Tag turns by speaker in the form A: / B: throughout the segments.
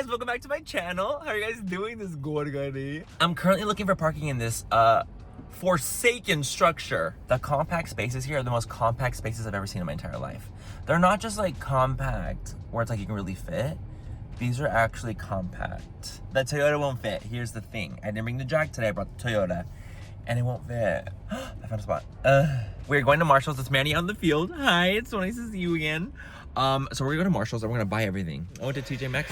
A: guys, welcome back to my channel. How are you guys doing this gorgani? I'm currently looking for parking in this forsaken structure. The compact spaces here are the most compact spaces I've ever seen in my entire life. They're not just like compact where it's like you can really fit. These are actually compact. The Toyota won't fit. Here's the thing. I didn't bring the Jag today, I brought the Toyota. And it won't fit. I found a spot. We're going to Marshall's. It's Manny on the field. Hi, it's so nice to see you again. So we're gonna go to Marshall's and we're gonna buy everything. I went to TJ Maxx.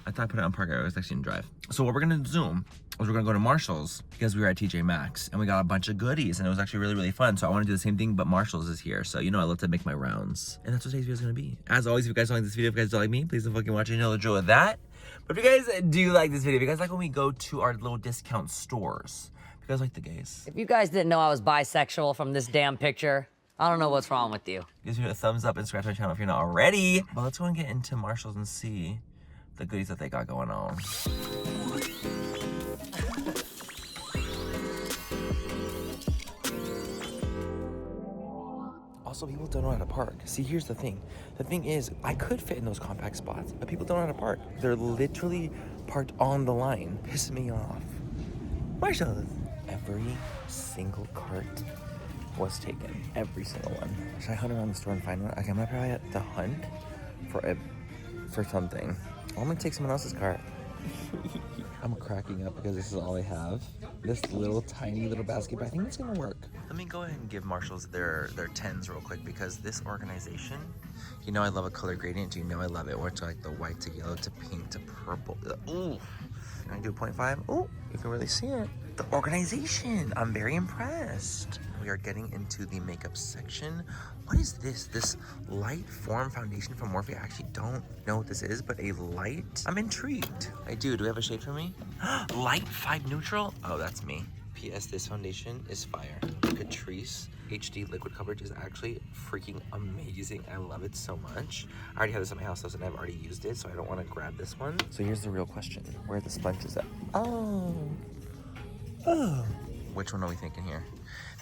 A: I thought I put it on park. I was actually in drive. So what we're gonna zoom is we're gonna go to Marshall's because we were at TJ Maxx and we got a bunch of goodies and it was actually really, really fun. So I wanna do the same thing, but Marshall's is here. So you know I love to make my rounds. And that's what today's video is gonna be. As always, if you guys don't like this video, if you guys don't like me, please don't fucking watch it. You know the drill with that. But if you guys do like this video, if you guys like when we go to our little discount stores, if you guys like the gays.
B: If you guys didn't know I was bisexual from this damn picture, I don't know what's wrong with you.
A: Give me a thumbs up and subscribe to my channel if you're not already. But let's go and get into Marshall's and see the goodies that they got going on. Also, people don't know how to park. See, here's the thing. The thing is, I could fit in those compact spots, but people don't know how to park. They're literally parked on the line. Pisses me off. Marshall's. Every single cart was taken. Every single one. Should I hunt around the store and find one? Okay, I'm gonna probably have to hunt for something. I'm gonna take someone else's cart. I'm cracking up because this is all I have. This little tiny little basket, but I think it's gonna work. Let me go ahead and give Marshall's their 10s real quick because this organization, you know I love a color gradient, you know I love it. Where it's like the white to yellow to pink to purple. Ooh. Can I do a 0.5? Oh, you can really see it. The organization, I'm very impressed. We are getting into the makeup section. What is this? This light form foundation from Morphe. I actually don't know what this is, but a light. I'm intrigued. I do. Do we have a shade for me? Light 5 neutral? Oh, that's me. P.S. This foundation is fire. Catrice HD liquid coverage is actually freaking amazing. I love it so much. I already have this at my house, and I've already used it, so I don't want to grab this one. So here's the real question. Where are the sponges at? Oh. Which one are we thinking here?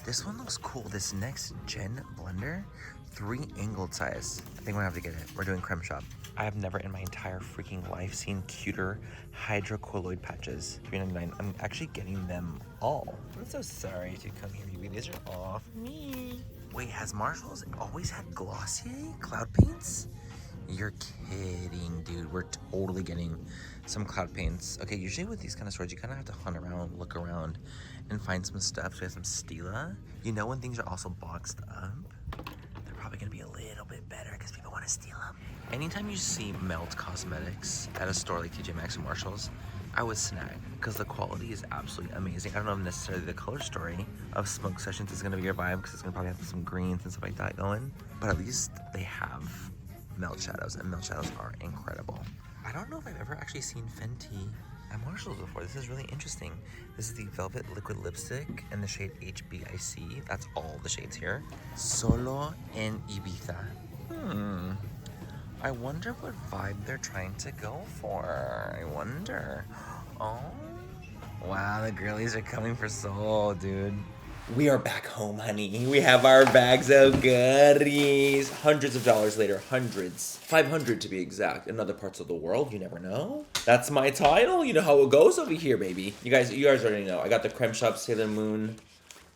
A: This one looks cool. This next gen blender, 3 angled size. I think we're gonna have to get it. We're doing creme shop. I have never in my entire freaking life seen cuter hydrocolloid patches. $3.99. I'm actually getting them all. I'm so sorry to come here, baby. These are off me. Wait, has Marshall's always had Glossier cloud paints? You're kidding, dude. We're totally getting some cloud paints. Okay, usually with these kind of stores, you kind of have to hunt around, look around, and find some stuff. So we have some Stila. You know when things are also boxed up, they're probably gonna be a little bit better because people want to steal them. Anytime you see Melt Cosmetics at a store like TJ Maxx and Marshall's, I would snag because the quality is absolutely amazing. I don't know if necessarily the color story of Smoke Sessions is gonna be your vibe because it's gonna probably have some greens and stuff like that going, but at least they have melt shadows, and melt shadows are incredible. I don't know if I've ever actually seen Fenty at Marshall's before. This is really interesting. This is the Velvet Liquid Lipstick in the shade HBIC. That's all the shades here. Solo en Ibiza. I wonder what vibe they're trying to go for. I wonder. Oh, wow, the girlies are coming for Soul, dude. We are back home, honey. We have our bags of goodies. Hundreds of dollars later, hundreds. 500 to be exact. In other parts of the world, you never know. That's my title. You know how it goes over here, baby. You guys already know. I got the Creme Shop Sailor Moon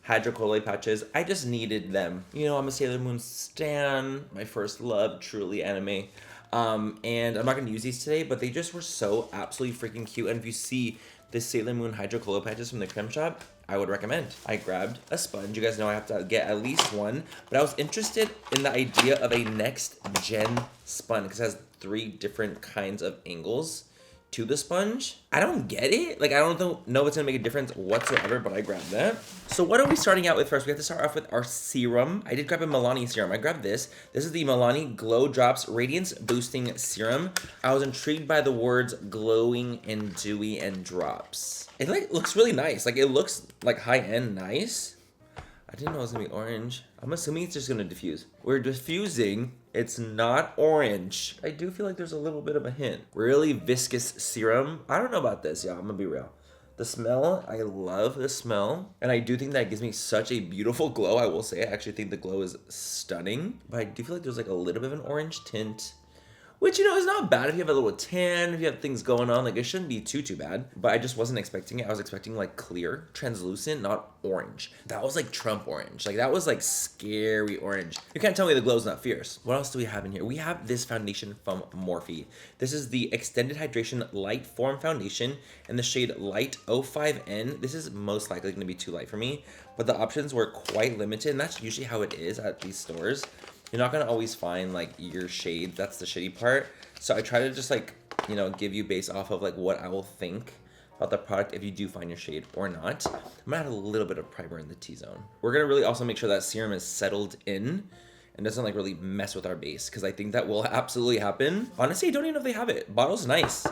A: hydrocolloid patches. I just needed them. You know, I'm a Sailor Moon stan. My first love, truly anime. And I'm not gonna use these today, but they just were so absolutely freaking cute. And if you see the Sailor Moon hydrocolloid patches from the Creme Shop, I would recommend. I grabbed a sponge. You guys know I have to get at least one, but I was interested in the idea of a next gen sponge because it has 3 different kinds of angles to the sponge. I don't get it. Like, I don't know if it's gonna make a difference whatsoever, but I grabbed that. So what are we starting out with first? We have to start off with our serum. I did grab a Milani serum. I grabbed this. This is the Milani Glow Drops Radiance Boosting Serum. I was intrigued by the words glowing and dewy and drops. It like looks really nice. Like, it looks like high-end nice. I didn't know it was gonna be orange. I'm assuming it's just gonna diffuse. We're diffusing. It's not orange. I do feel like there's a little bit of a hint. Really viscous serum. I don't know about this, y'all. I'm gonna be real. The smell, I love the smell. And I do think that it gives me such a beautiful glow. I will say, I actually think the glow is stunning. But I do feel like there's like a little bit of an orange tint Which, you know, is not bad if you have a little tan, if you have things going on. Like, it shouldn't be too bad. But I just wasn't expecting it. I was expecting, like, clear, translucent, not orange. That was, like, Trump orange. Like, that was, like, scary orange. You can't tell me the glow's not fierce. What else do we have in here? We have this foundation from Morphe. This is the Extended Hydration Light Form Foundation in the shade Light 05N. This is most likely going to be too light for me. But the options were quite limited. And that's usually how it is at these stores. You're not gonna always find like your shade. That's the shitty part. So I try to just like, you know, give you based off of like what I will think about the product if you do find your shade or not. I'm gonna add a little bit of primer in the T-zone. We're gonna really also make sure that serum is settled in and doesn't like really mess with our base, because I think that will absolutely happen. Honestly, I don't even know if they have it. Bottle's nice.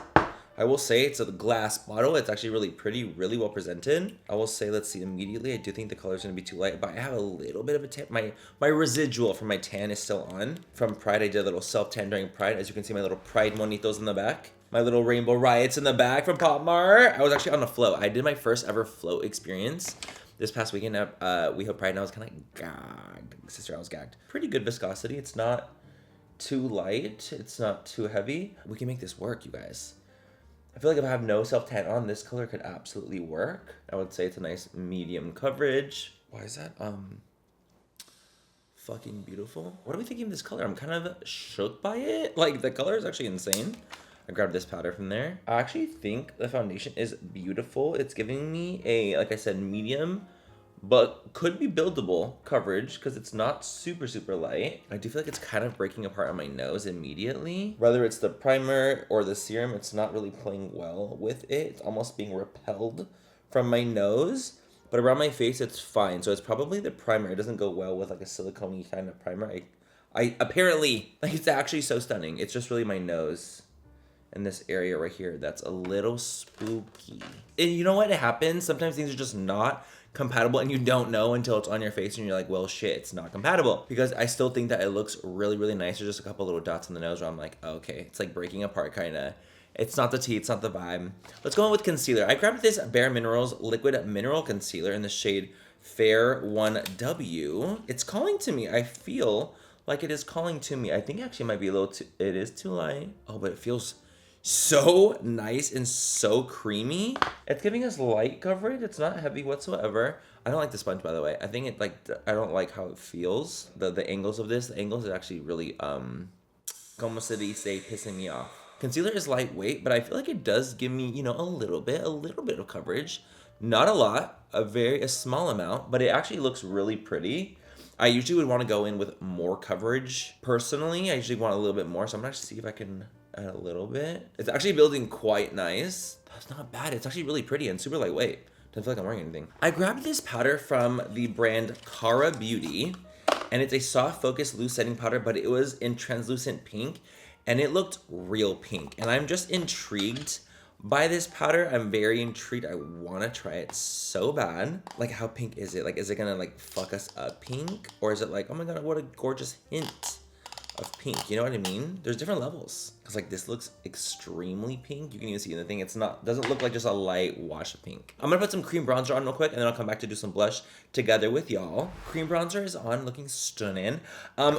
A: I will say it's a glass bottle. It's actually really pretty, really well presented. I will say, let's see immediately. I do think the color is gonna be too light, but I have a little bit of a tan. My residual from my tan is still on. From Pride, I did a little self-tan during Pride. As you can see, my little Pride monitos in the back. My little rainbow riots in the back from Pop Mart. I was actually on a float. I did my first ever float experience this past weekend at WeHo Pride, and I was kind of gagged. Sister, I was gagged. Pretty good viscosity. It's not too light. It's not too heavy. We can make this work, you guys. I feel like if I have no self-tan on, this color could absolutely work. I would say it's a nice medium coverage. Why is that fucking beautiful? What are we thinking of this color? I'm kind of shook by it. Like, the color is actually insane. I grabbed this powder from there. I actually think the foundation is beautiful. It's giving me a, like I said, medium, but could be buildable coverage because it's not super, super light. I do feel like it's kind of breaking apart on my nose immediately. Whether it's the primer or the serum, it's not really playing well with it. It's almost being repelled from my nose, but around my face, it's fine. So it's probably the primer. It doesn't go well with like a silicone-y kind of primer. I apparently, like, it's actually so stunning. It's just really my nose in this area right here that's a little spooky. And you know what happens? Sometimes things are just not compatible and you don't know until it's on your face and you're like, well, shit, it's not compatible. Because I still think that it looks really, really nice. There's just a couple little dots on the nose where I'm like, okay, it's like breaking apart kind of. It's not the tea, it's not the vibe. Let's go on with concealer. I grabbed this Bare Minerals Liquid Mineral Concealer in the shade Fair 1W. It's calling to me. I feel like it is calling to me. I think actually it might be a little too, it is too light. Oh, but it feels so nice and so creamy. It's giving us light coverage. It's not heavy whatsoever. I don't like the sponge, by the way. I think it like, I don't like how it feels. The angles of this, the angles are actually really, como se dice, pissing me off. Concealer is lightweight, but I feel like it does give me, you know, a little bit of coverage. Not a lot, a small amount, but it actually looks really pretty. I usually would want to go in with more coverage. Personally, I usually want a little bit more, so I'm gonna see if I can add a little bit. It's actually building quite nice. That's not bad. It's actually really pretty and super lightweight. Doesn't feel like I'm wearing anything. I grabbed this powder from the brand Cara Beauty, and it's a soft focus loose setting powder, but it was in translucent pink, and it looked real pink. And I'm just intrigued by this powder. I'm very intrigued. I want to try it so bad. Like, how pink is it? Like, is it gonna like fuck us up pink? Or is it like, oh my god, what a gorgeous hint of pink? You know what I mean? There's different levels. Cause like this looks extremely pink. You can even see in the thing, it's not, doesn't look like just a light wash of pink. I'm gonna put some cream bronzer on real quick and then I'll come back to do some blush together with y'all. Cream bronzer is on, looking stunning.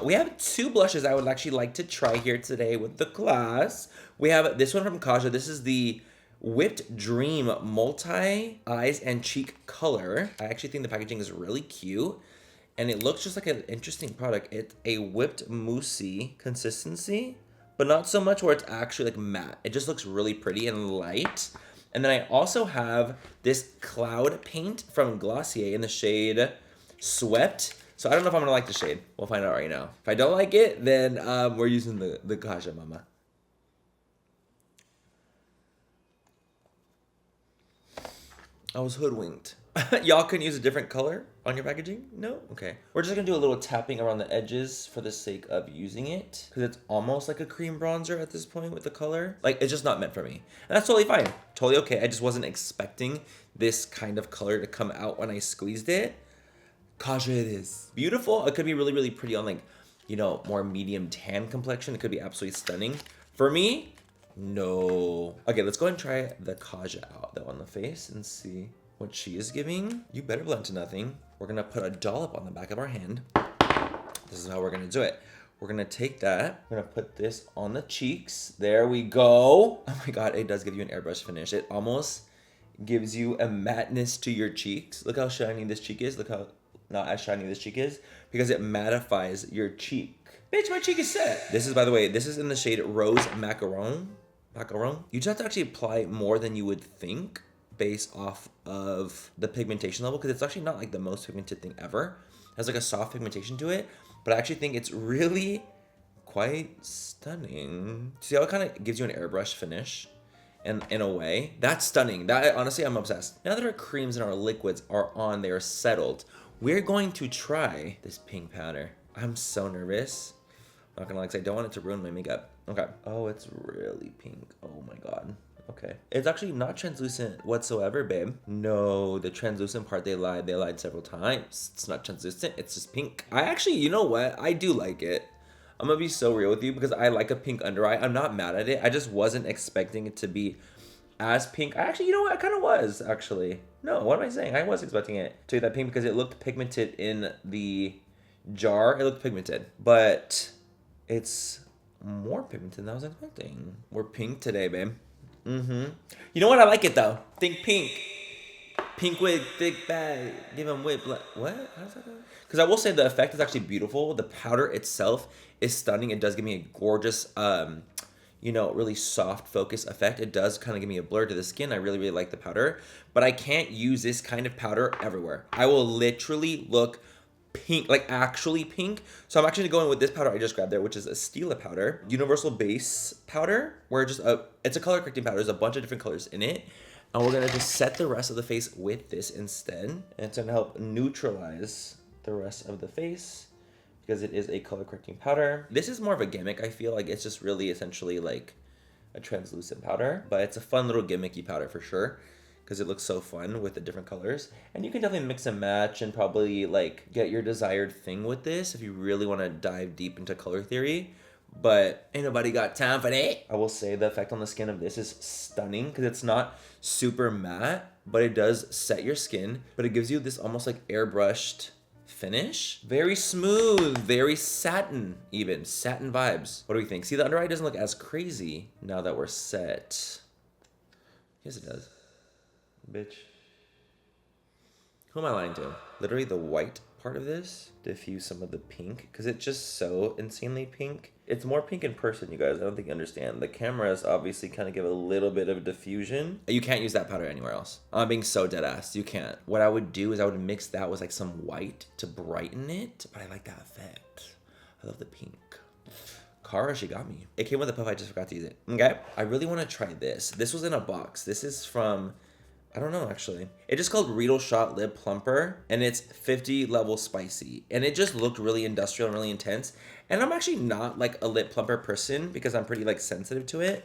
A: We have two blushes I would actually like to try here today with the class. We have this one from Kaja. This is the Whipped Dream Multi Eyes and Cheek Color. I actually think the packaging is really cute. And it looks just like an interesting product. It's a whipped moussey consistency, but not so much where it's actually like matte. It just looks really pretty and light. And then I also have this cloud paint from Glossier in the shade Swept. So I don't know if I'm gonna like the shade. We'll find out right now. If I don't like it, then we're using the Kaja Mama. I was hoodwinked. Y'all can use a different color on your packaging? No? Okay. We're just gonna do a little tapping around the edges for the sake of using it, because it's almost like a cream bronzer at this point with the color. Like, it's just not meant for me. And that's totally fine. Totally okay. I just wasn't expecting this kind of color to come out when I squeezed it. Kaja it is. Beautiful. It could be really, really pretty on like, you know, more medium tan complexion. It could be absolutely stunning. For me, no. Okay, let's go ahead and try the Kaja out though on the face and see what she is giving. You better blend to nothing. We're gonna put a dollop on the back of our hand. This is how we're gonna do it. We're gonna take that. We're gonna put this on the cheeks. There we go. Oh my God, it does give you an airbrush finish. It almost gives you a matteness to your cheeks. Look how shiny this cheek is. Look how not as shiny this cheek is because it mattifies your cheek. Bitch, my cheek is set. This is, by the way, this is in the shade Rose Macaron. You just have to actually apply more than you would think based off of the pigmentation level because it's actually not like the most pigmented thing ever. It has like a soft pigmentation to it, but I actually think it's really quite stunning. See how it kind of gives you an airbrush finish? And in a way, that's stunning. That honestly, I'm obsessed. Now that our creams and our liquids are on, they are settled. We're going to try this pink powder. I'm so nervous. Not gonna lie, 'cause I don't want it to ruin my makeup. Okay. Oh, it's really pink. Oh my God. Okay. It's actually not translucent whatsoever, babe. No, the translucent part, they lied. They lied several times. It's not translucent. It's just pink. I actually, you know what? I do like it. I'm gonna be so real with you because I like a pink under eye. I'm not mad at it. I just wasn't expecting it to be as pink. I actually, you know what? I kind of was, actually. No, what am I saying? I was expecting it to be that pink because it looked pigmented in the jar. It looked pigmented, but it's more pigmented than I was expecting. We're pink today, babe. You know what? I like it, though. Think pink. Pink wig, thick bag, give him whip. What? How does that go? Because I will say the effect is actually beautiful. The powder itself is stunning. It does give me a gorgeous, you know, really soft focus effect. It does kind of give me a blur to the skin. I really, really like the powder. But I can't use this kind of powder everywhere. I will literally look pink, like actually pink. So I'm actually going with this powder I just grabbed there, which is a Stila powder. Universal Base powder, where it's a color correcting powder. There's a bunch of different colors in it. And we're gonna just set the rest of the face with this instead. And it's gonna help neutralize the rest of the face because it is a color correcting powder. This is more of a gimmick. I feel like it's just really essentially like a translucent powder, but it's a fun little gimmicky powder for sure because it looks so fun with the different colors. And you can definitely mix and match and probably like get your desired thing with this if you really want to dive deep into color theory. But ain't nobody got time for that. I will say the effect on the skin of this is stunning because it's not super matte, but it does set your skin, but it gives you this almost like airbrushed finish. Very smooth, very satin even. Satin vibes. What do we think? See, the under eye doesn't look as crazy now that we're set. Yes, it does. Bitch. Who am I lying to? Literally the white part of this diffuse some of the pink because it's just so insanely pink. It's more pink in person, you guys. I don't think you understand. The cameras obviously kind of give a little bit of diffusion. You can't use that powder anywhere else. I'm being so dead ass. You can't. What I would do is I would mix that with like some white to brighten it, but I like that effect. I love the pink. Cara, she got me. It came with a puff. I just forgot to use it. Okay. I really want to try this. This was in a box. This is from, I don't know actually. It's just called Riedel Shot Lip Plumper and it's 50 level spicy. And it just looked really industrial and really intense. And I'm actually not like a lip plumper person because I'm pretty like sensitive to it.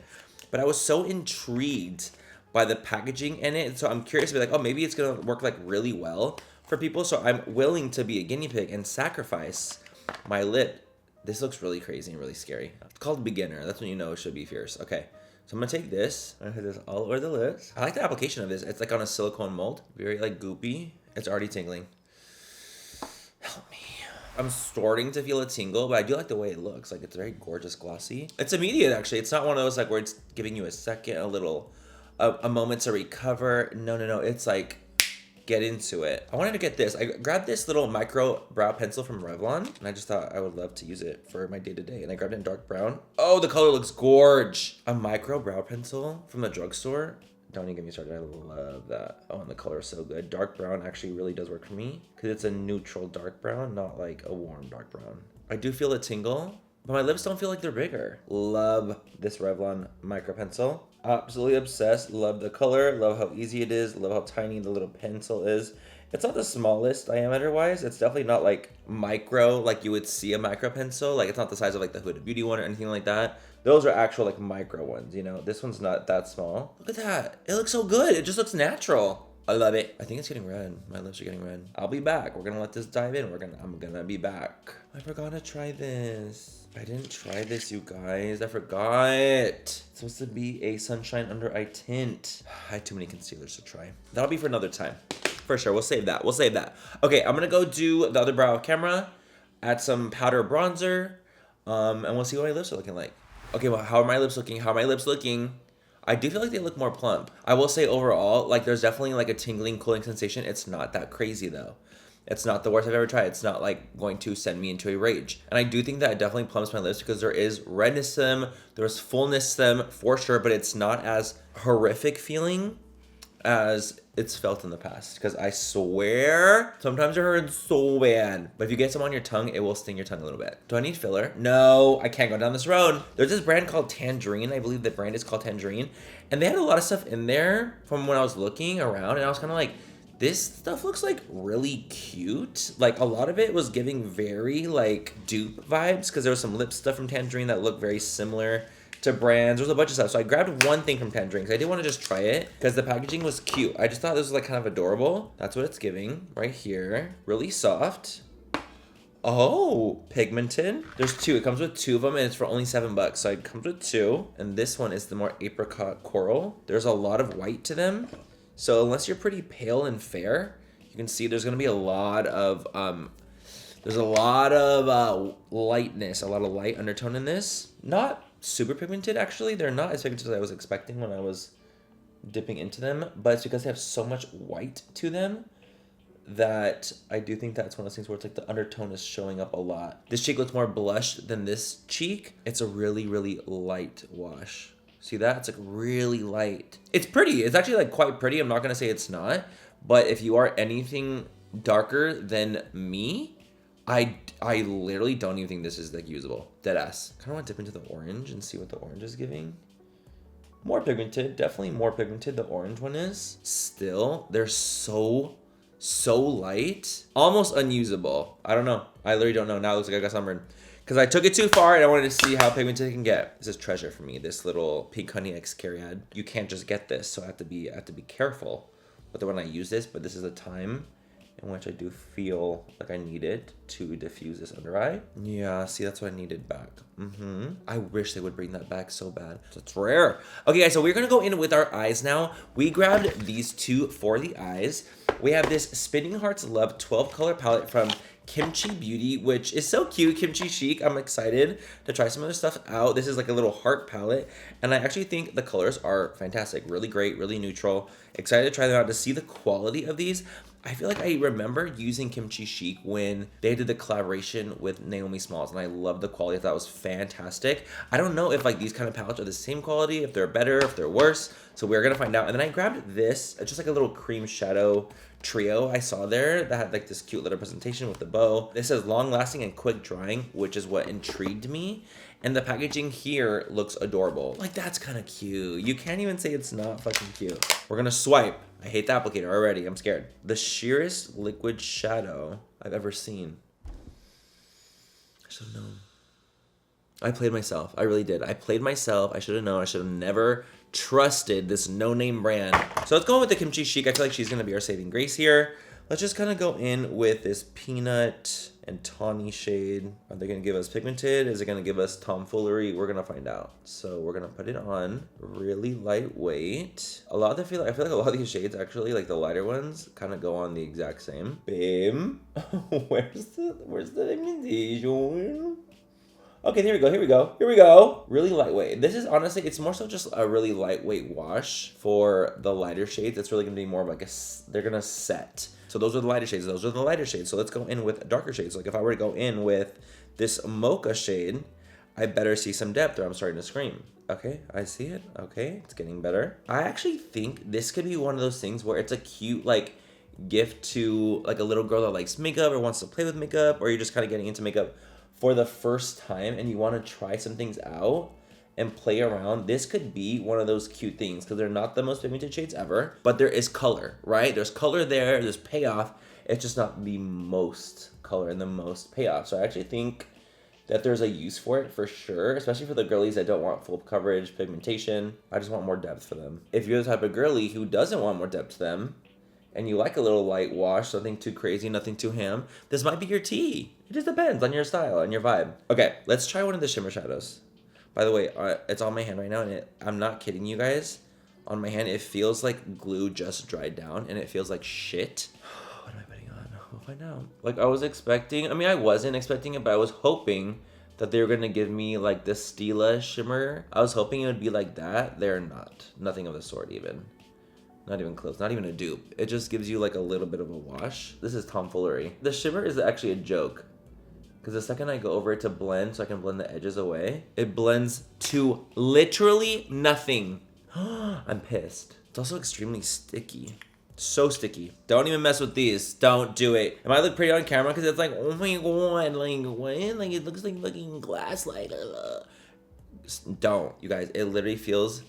A: But I was so intrigued by the packaging in it. So I'm curious to be like, oh, maybe it's going to work like really well for people. So I'm willing to be a guinea pig and sacrifice my lip. This looks really crazy and really scary. It's called beginner. That's when you know it should be fierce. Okay. So I'm gonna take this. I'm gonna put this all over the lips. I like the application of this. It's like on a silicone mold. Very like goopy. It's already tingling. Help me. I'm starting to feel a tingle, but I do like the way it looks. Like it's very gorgeous, glossy. It's immediate actually. It's not one of those like where it's giving you a second, a moment to recover. No. It's like, get into it. I wanted to get this. I grabbed this little micro brow pencil from Revlon, and I just thought I would love to use it for my day-to-day, and I grabbed it in dark brown. Oh, the color looks gorge. A micro brow pencil from the drugstore. Don't even get me started. I love that. Oh, and the color is so good. Dark brown actually really does work for me because it's a neutral dark brown, not like a warm dark brown. I do feel a tingle, but my lips don't feel like they're bigger. Love this Revlon micro pencil. Absolutely obsessed. Love the color. Love how easy it is. Love how tiny the little pencil is. It's not the smallest diameter wise. It's definitely not like micro like you would see a micro pencil. Like it's not the size of like the Huda Beauty one or anything like that. Those are actual like micro ones, you know. This one's not that small. Look at that. It looks so good. It just looks natural. I love it. I think it's getting red. My lips are getting red. I'll be back. We're gonna let this dive in. I'm gonna be back. I forgot to try this. I didn't try this, you guys. I forgot. It's supposed to be a sunshine under eye tint. I had too many concealers to try. That'll be for another time. For sure. We'll save that. Okay, I'm gonna go do the other brow camera. Add some powder bronzer. And we'll see what my lips are looking like. Okay, well, how are my lips looking? How are my lips looking? I do feel like they look more plump. I will say overall, like there's definitely like a tingling, cooling sensation. It's not that crazy though. It's not the worst I've ever tried. It's not like going to send me into a rage. And I do think that it definitely plumps my lips because there is redness to them, there's fullness to them for sure, but it's not as horrific feeling as it's felt in the past. Because I swear, sometimes it hurts so bad. But if you get some on your tongue, it will sting your tongue a little bit. Do I need filler? No, I can't go down this road. There's this brand called Tangerine. I believe the brand is called Tangerine. And they had a lot of stuff in there from when I was looking around. And I was kind of like, this stuff looks like really cute. Like a lot of it was giving very like dupe vibes because there was some lip stuff from Tangerine that looked very similar to brands. There was a bunch of stuff. So I grabbed one thing from Tangerine because I did want to just try it because the packaging was cute. I just thought this was like kind of adorable. That's what it's giving right here. Really soft. Oh, pigmented. There's two. It comes with two of them and it's for only $7. So it comes with two. And this one is the more apricot coral. There's a lot of white to them. So unless you're pretty pale and fair, you can see there's going to be a lot of lightness, a lot of light undertone in this. Not super pigmented, actually. They're not as pigmented as I was expecting when I was dipping into them, but it's because they have so much white to them that I do think that's one of those things where it's like the undertone is showing up a lot. This cheek looks more blushed than this cheek. It's a really, really light wash. See that? It's like really light. It's pretty. It's actually like quite pretty. I'm not going to say it's not. But if you are anything darker than me, I literally don't even think this is like usable. Deadass. Kind of want to dip into the orange and see what the orange is giving. More pigmented. Definitely more pigmented. The orange one is. Still, they're so light. Almost unusable. I don't know. I literally don't know. Now it looks like I got sunburned. Because I took it too far and I wanted to see how pigmented it can get. This is treasure for me, this little Pink Honey X Cariad. You can't just get this, so I have to be careful with when I use this, but this is a time in which I do feel like I need it to diffuse this under eye. Yeah, see, that's what I needed back. I wish they would bring that back so bad. It's rare. Okay, guys, so we're going to go in with our eyes now. We grabbed these two for the eyes. We have this Spinning Hearts Love 12 color palette from Kimchi Beauty, which is so cute. Kimchi chic. I'm excited to try some other stuff out. This is like a little heart palette, and I actually think the colors are fantastic. Really great, really neutral. Excited to try them out to see the quality of these. I feel like I remember using Kimchi Chic when they did the collaboration with Naomi Smalls, and I love the quality. I thought it was fantastic. I don't know if like these kind of palettes are the same quality, if they're better, if they're worse. So we're gonna find out. And then I grabbed this, just like a little cream shadow trio I saw there that had like this cute little presentation with the bow. This says long lasting and quick drying, which is what intrigued me. And the packaging here looks adorable. Like, that's kind of cute. You can't even say it's not fucking cute. We're gonna swipe. I hate the applicator already. I'm scared. The sheerest liquid shadow I've ever seen. I should have known. I played myself. I really did. I played myself. I should have known. I should have never trusted this no-name brand. So let's go with the Kimchi Chic. I feel like she's gonna be our saving grace here. Let's just kind of go in with this peanut and tawny shade. Are they gonna give us pigmented? Is it gonna give us tomfoolery? We're gonna find out. So we're gonna put it on really lightweight. I feel like a lot of these shades actually, like the lighter ones, kind of go on the exact same. Babe, where's the pigmentation? Okay, here we go. Really lightweight. This is honestly, it's more so just a really lightweight wash for the lighter shades. It's really gonna be more of like they're gonna set. So those are the lighter shades. So let's go in with darker shades. Like if I were to go in with this mocha shade, I better see some depth or I'm starting to scream. Okay, I see it. Okay, it's getting better. I actually think this could be one of those things where it's a cute like gift to like a little girl that likes makeup or wants to play with makeup, or you're just kind of getting into makeup for the first time and you want to try some things out and play around. This could be one of those cute things because they're not the most pigmented shades ever, but there is color, right? There's color there, there's payoff. It's just not the most color and the most payoff. So I actually think that there's a use for it for sure, especially for the girlies that don't want full coverage pigmentation. I just want more depth for them. If you're the type of girly who doesn't want more depth to them and you like a little light wash, nothing too crazy, nothing too ham, this might be your tea. It just depends on your style and your vibe. Okay, let's try one of the shimmer shadows. By the way, it's on my hand right now, and I'm not kidding you guys. On my hand, it feels like glue just dried down, and it feels like shit. What am I putting on? We'll find out. Like, I wasn't expecting it, but I was hoping that they were gonna give me like the Stila shimmer. I was hoping it would be like that. They're not. Nothing of the sort even. Not even close. Not even a dupe. It just gives you like a little bit of a wash. This is tomfoolery. The shimmer is actually a joke. Because the second I go over it to blend so I can blend the edges away, it blends to literally nothing. I'm pissed. It's also extremely sticky. So sticky. Don't even mess with these. Don't do it. It might look pretty on camera because it's like, oh my god, like what? Like it looks like fucking glass light. Don't, you guys. It literally feels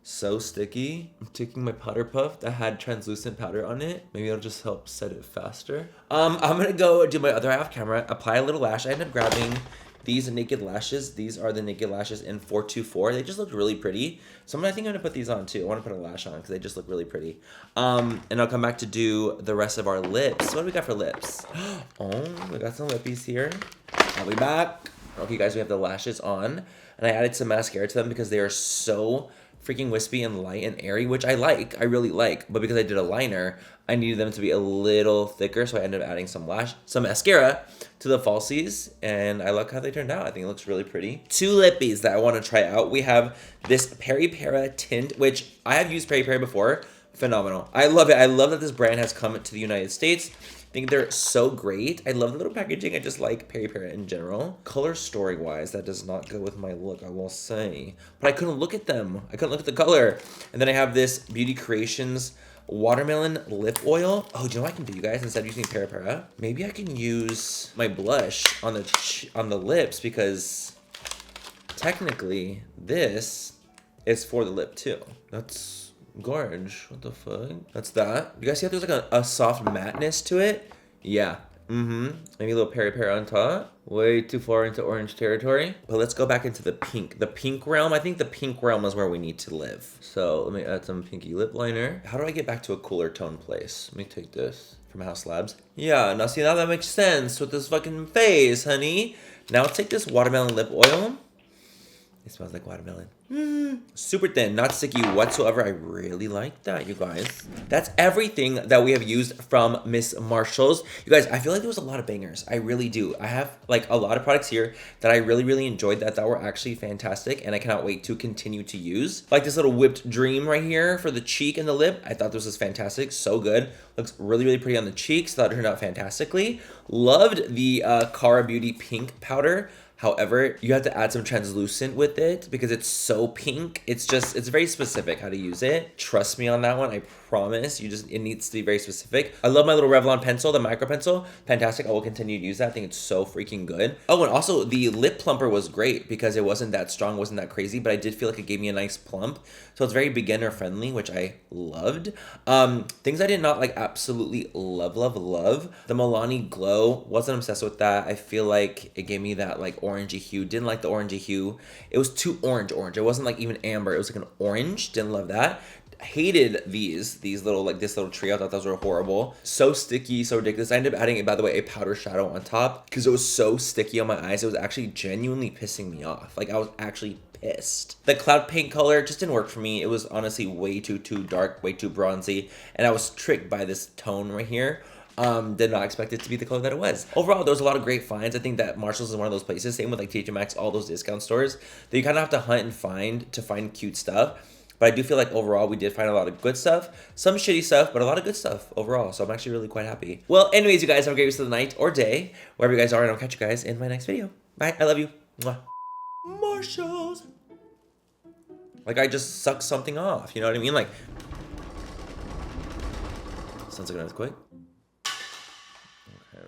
A: so sticky. I'm taking my powder puff that had translucent powder on it. Maybe it'll just help set it faster. I'm gonna go do my other eye off camera, apply a little lash. I ended up grabbing these naked lashes. These are the naked lashes in 424. They just look really pretty. So I think I'm gonna put these on too. I wanna put a lash on because they just look really pretty. And I'll come back to do the rest of our lips. What do we got for lips? Oh, we got some lippies here. I'll be back. Okay, guys, we have the lashes on. And I added some mascara to them because they are so freaking wispy and light and airy, which I like. I really like. But because I did a liner, I needed them to be a little thicker, so I ended up adding some mascara to the falsies, and I like how they turned out. I think it looks really pretty. Two lippies that I want to try out. We have this Peri Para tint, which I have used Peri Para before. Phenomenal. I love it. I love that this brand has come to the United States. I think they're so great. I love the little packaging. I just like Peri Para in general. Color story wise, that does not go with my look, I will say. But I couldn't look at them. I couldn't look at the color. And then I have this Beauty Creations watermelon lip oil. Oh, do you know what I can do, you guys? Instead of using Peri Para, maybe I can use my blush on the lips, because technically this is for the lip too. That's gorge. What the fuck? That's that. You guys see how there's like a soft matteness to it? Yeah. Maybe a little Peri Para on top. Way too far into orange territory. But let's go back into the pink. The pink realm. I think the pink realm is where we need to live. So let me add some pinky lip liner. How do I get back to a cooler tone place? Let me take this from House Labs. Yeah, now see, now that makes sense with this fucking face, honey. Now let's take this watermelon lip oil. It smells like watermelon. Super thin, not sticky whatsoever. I really like that, you guys. That's everything that we have used from Miss Marshall's. You guys, I feel like there was a lot of bangers. I really do. I have like a lot of products here that I really enjoyed that were actually fantastic, and I cannot wait to continue to use. Like this little whipped dream right here for the cheek and the lip. I thought this was fantastic. So good. Looks really pretty on the cheeks. Thought it turned out fantastically. Loved the Cara Beauty pink powder. However, you have to add some translucent with it because it's so pink. It's very specific how to use it. Trust me on that one. I promise. It needs to be very specific. I love my little Revlon pencil, the micro pencil. Fantastic. I will continue to use that. I think it's so freaking good. Oh, and also the lip plumper was great because it wasn't that strong, wasn't that crazy, but I did feel like it gave me a nice plump. So it's very beginner friendly, which I loved. Things I did not like absolutely love. The Milani Glow, wasn't obsessed with that. I feel like it gave me that like orangey hue. Didn't like the orangey hue. It was too orange. It wasn't like even amber. It was like an orange. Didn't love that. Hated these little, like this little trio. I thought those were horrible. So sticky, so ridiculous. I ended up adding, by the way, a powder shadow on top because it was so sticky on my eyes. It was actually genuinely pissing me off. Like I was actually pissed. The cloud paint color just didn't work for me. It was honestly way too dark, way too bronzy, and I was tricked by this tone right here. Did not expect it to be the color that it was. Overall, there was a lot of great finds. I think that Marshall's is one of those places, same with like TJ Maxx, all those discount stores, that you kind of have to hunt and find cute stuff. But I do feel like overall we did find a lot of good stuff, some shitty stuff, but a lot of good stuff overall. So I'm actually really quite happy. Well, anyways, you guys, have a great rest of the night or day, wherever you guys are, and I'll catch you guys in my next video. Bye, I love you. Mwah. Marshall's. Like I just sucked something off, you know what I mean? Like, sounds like an earthquake. Okay.